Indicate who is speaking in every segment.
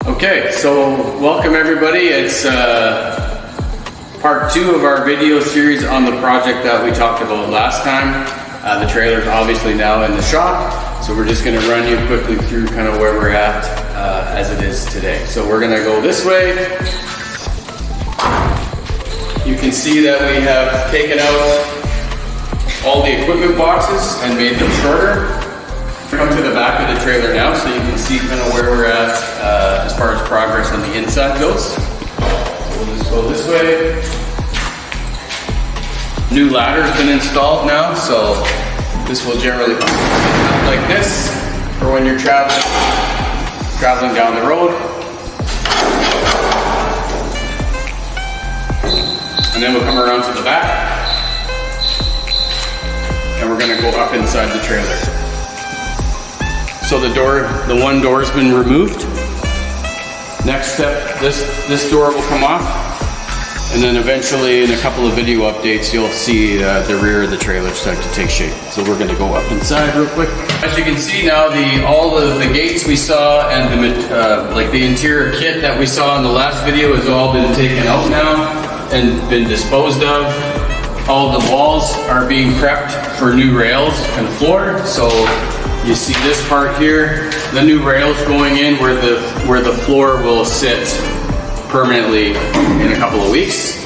Speaker 1: Okay, so welcome everybody. It's part 2 of our video series on the project that we talked about last time. The trailer's obviously now in the shop, so we're just going to run you quickly through kind of where we're at as it is today. So we're going to go this way. You can see that we have taken out all the equipment boxes and made them shorter. Come to the back of the trailer now so you can see kind of where we're at as far as progress on the inside goes. We'll just go this way. New ladder's been installed now, so this will generally be like this for when you're traveling down the road. And then we'll come around to the back and we're gonna go up inside the trailer. So the one door's been removed. Next step, this door will come off, and then eventually in a couple of video updates you'll see the rear of the trailer start to take shape. So we're going to go up inside real quick. As you can see now, all of the gates we saw and the interior kit that we saw in the last video has all been taken out now and been disposed of. All the walls are being prepped for new rails and floor. So you see this part here, the new rails going in where the floor will sit permanently in a couple of weeks.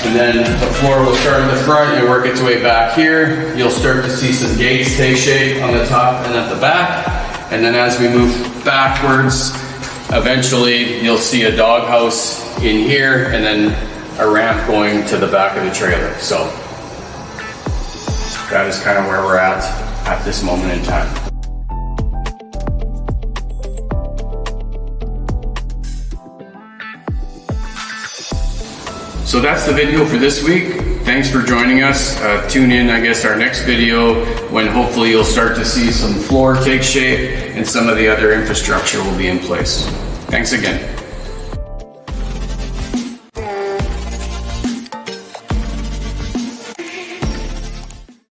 Speaker 1: And then the floor will start in the front and work its way back here. You'll start to see some gates take shape on the top and at the back. And then as we move backwards, eventually you'll see a doghouse in here and then a ramp going to the back of the trailer. So that is kind of where we're at this moment in time. So that's the video for this week. Thanks for joining us. Tune in, I guess, our next video when hopefully you'll start to see some floor take shape and some of the other infrastructure will be in place. Thanks again.